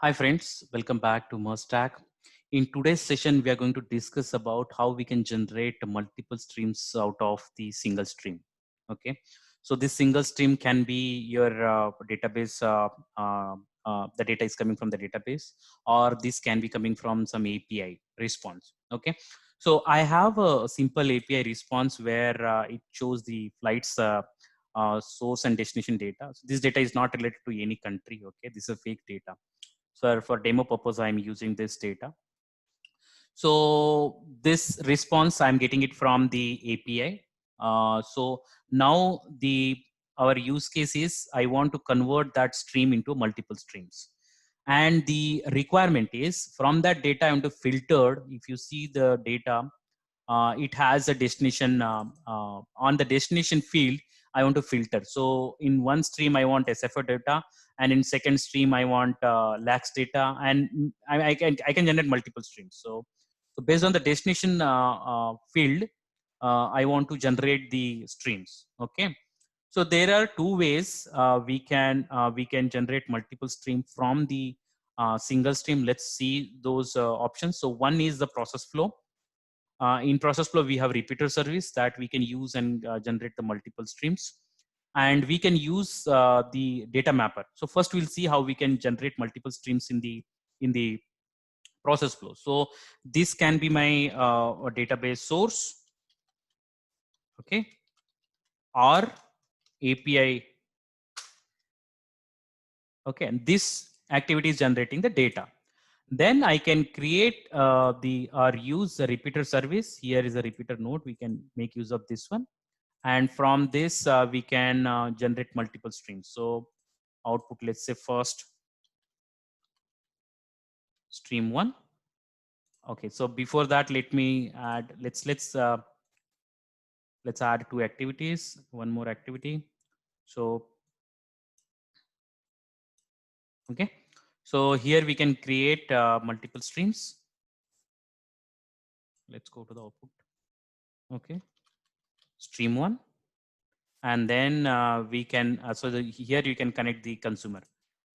Hi friends, welcome back to Merstack. In today's session, we are going to discuss about how we can generate multiple streams out of the single stream. Okay, so this single stream can be your database, the data is coming from the database, or this can be coming from some API response. Okay, so I have a simple API response where it shows the flights source and destination data. So this data is not related to any country. Okay, this is a fake data. So for demo purpose, I'm using this data. So this response, I'm getting it from the API. So now our use case is I want to convert that stream into multiple streams. And the requirement is from that data I want to filter. If you see the data, it has a destination on the destination field. I want to filter. So in one stream I want SFO data, and in second stream I want lax data, and I can generate multiple streams. So based on the destination field, I want to generate the streams. Okay. So there are two ways we can generate multiple stream from the single stream. Let's see those options. So one is the process flow. In process flow, we have repeater service that we can use and generate the multiple streams. And we can use the data mapper. So first we'll see how we can generate multiple streams in the process flow. So this can be my database source, okay, or API, okay, and this activity is generating the data. Then I can create or use the repeater service. Here is a repeater node. We can make use of this one. And from this, we can generate multiple streams. So output, let's say first stream one. Okay, so before that, let me add, let's add two activities, one more activity. So, okay. So here we can create multiple streams. Let's go to the output. Okay. Stream one. And then we can, here you can connect the consumer.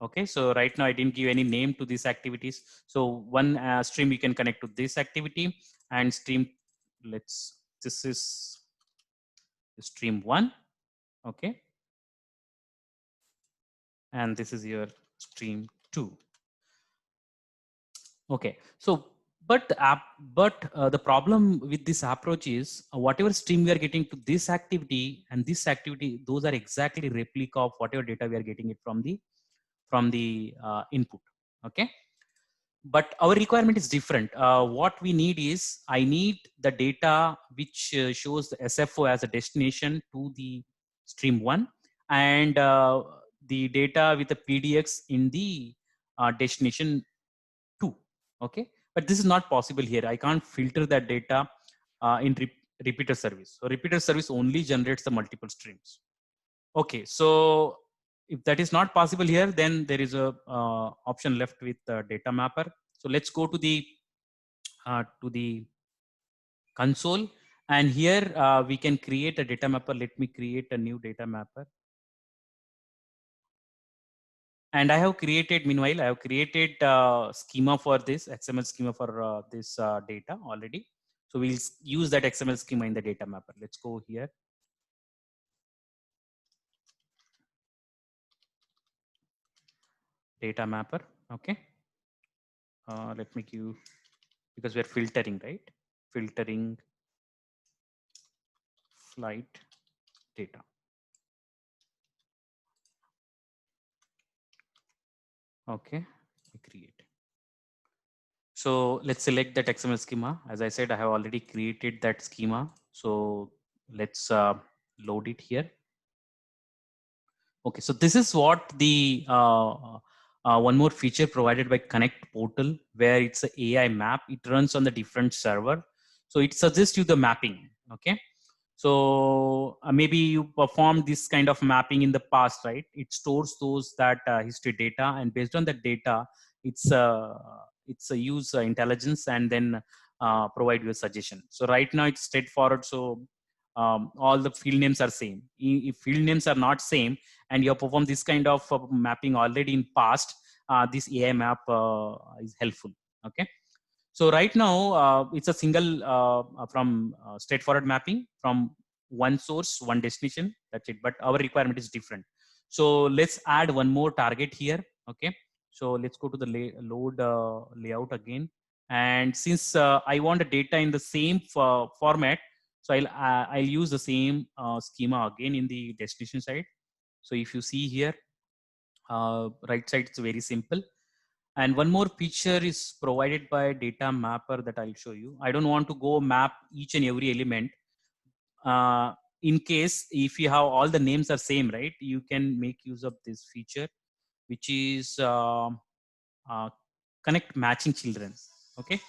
Okay, so right now I didn't give any name to these activities. So one stream you can connect to this activity, and stream, this is stream one. Okay. And this is your stream two. Okay, so the problem with this approach is whatever stream we are getting to this activity and this activity, those are exactly replica of whatever data we are getting it from the input. Okay, but our requirement is different. What we need is I need the data which shows the SFO as a destination to the stream one, and the data with the PDX in the destination 2. Okay, but this is not possible here. I can't filter that data in repeater service. So repeater service only generates the multiple streams. Okay, so if that is not possible here, then there is a option left with data mapper. So let's go to the console, and here we can create a data mapper. Let me create a new data mapper. And I have created, meanwhile, I have created schema for this XML schema for this data already. So we'll use that XML schema in the data mapper. Let's go here. Data mapper. Okay. Let me give, because we're filtering, right? Filtering flight data. Okay. Create. So let's select that XML schema. As I said, I have already created that schema. So let's load it here. Okay, so this is what the one more feature provided by Connect portal, where it's an AI map. It runs on the different server, so it suggests you the mapping. Okay, so maybe you performed this kind of mapping in the past, right? It stores those that history data, and based on that data, it's a use intelligence and then provide you a suggestion. So right now it's straightforward. So all the field names are same. If field names are not same and you have performed this kind of mapping already in past, this AI map is helpful. Okay. So right now it's a single from straightforward mapping from one source, one destination. That's it. But our requirement is different. So let's add one more target here. Okay. So let's go to the load layout again. And since I want the data in the same format, so I'll use the same schema again in the destination side. So if you see here, right side, it's very simple. And one more feature is provided by data mapper that I'll show you. I don't want to go map each and every element. In case if you have all the names are same, right, you can make use of this feature, which is connect matching children. Okay.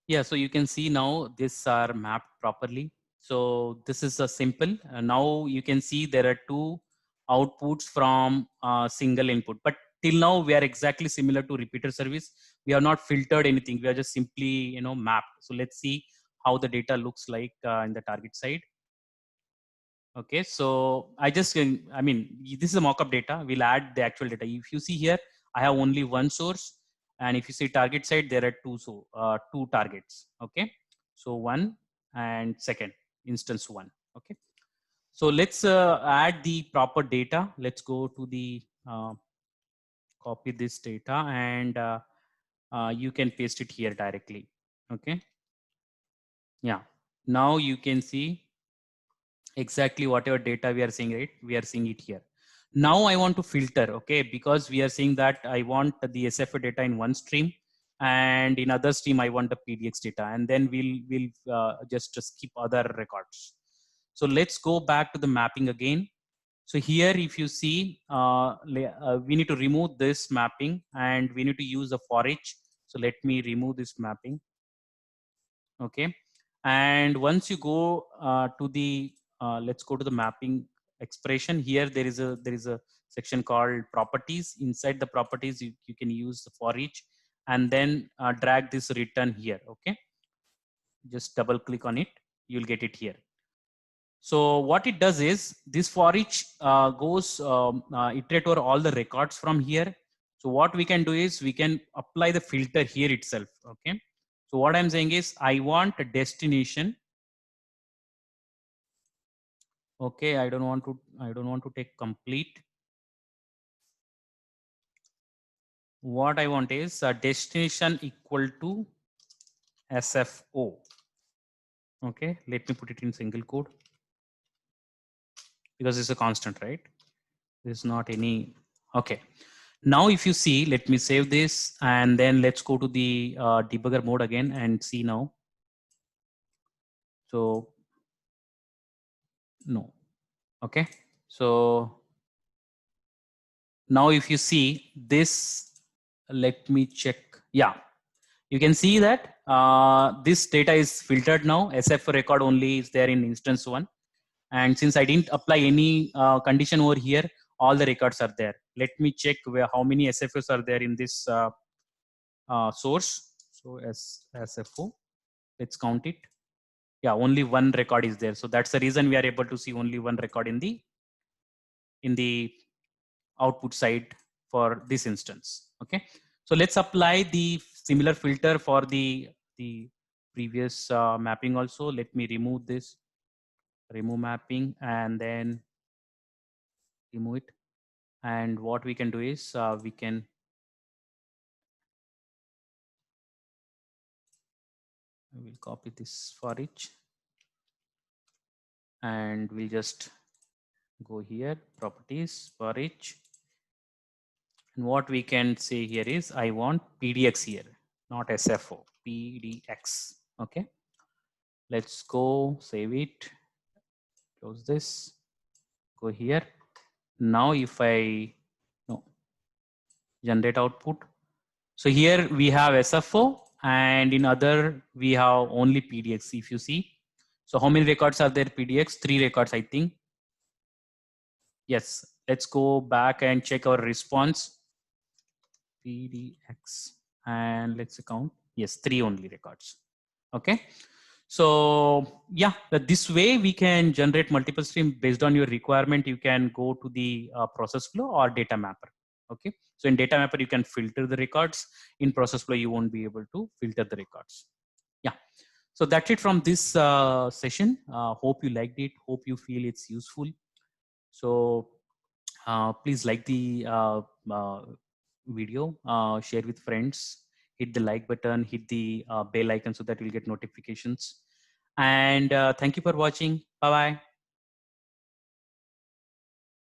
Yeah, so you can see now these are mapped properly. So this is a simple. Now you can see there are two outputs from single input. But till now we are exactly similar to repeater service. We have not filtered anything. We are just simply mapped. So let's see how the data looks like in the target side. Okay, so I mean, this is a mock-up data. We'll add the actual data. If you see here, I have only one source. And if you see target side, there are two targets. Okay, so one and second instance one. Okay, so let's add the proper data. Let's go to the copy this data, and you can paste it here directly. Okay, yeah. Now you can see exactly whatever data we are seeing, right? We are seeing it here. Now I want to filter, okay, because we are saying that I want the SFA data in one stream, and in other stream I want the PDX data, and then we'll just skip other records. So let's go back to the mapping again. So here, if you see, we need to remove this mapping, and we need to use the for each. So let me remove this mapping. Okay, and once you go to the let's go to the mapping expression. Here there is a section called properties. Inside the properties, you can use the for each, and then drag this return here. Okay, just double click on it, you'll get it here. So what it does is this for each goes iterate over all the records from here. So what we can do is we can apply the filter here itself. Okay, so what I'm saying is I want a destination. Okay, I don't want to take complete. What I want is a destination equal to SFO. Okay, let me put it in single quote because it's a constant, right? There's not any. Okay, now if you see, let me save this, and then let's go to the debugger mode again and see now. So no. Okay, so now if you see this, let me check. Yeah, you can see that this data is filtered now. SF record only is there in instance one. And since I didn't apply any condition over here, all the records are there. Let me check how many SFOs are there in this source. So SFO, let's count it. Yeah, only one record is there. So that's the reason we are able to see only one record in the output side for this instance. Okay, so let's apply the similar filter for the previous mapping also. Let me remove this, remove mapping, and then remove it. And what we can do is we will copy this for each, and we'll just go here, properties for each. And what we can say here is I want PDX here, not SFO, PDX. Okay, let's go save it, close this, go here. Now if I generate output, so here we have SFO, and in other we have only PDX. If you see, so how many records are there? PDX 3 records, I think. Yes, let's go back and check our response. PDX, and let's count. Yes, 3 only records. Okay, So yeah, this way we can generate multiple stream based on your requirement. You can go to the process flow or data mapper. Okay, so in data mapper you can filter the records. In process flow you won't be able to filter the records. Yeah, so that's it from this session. Hope you liked it. Hope you feel it's useful. So please like the video, share with friends, hit the like button, hit the bell icon so that you'll get notifications. And thank you for watching. Bye bye.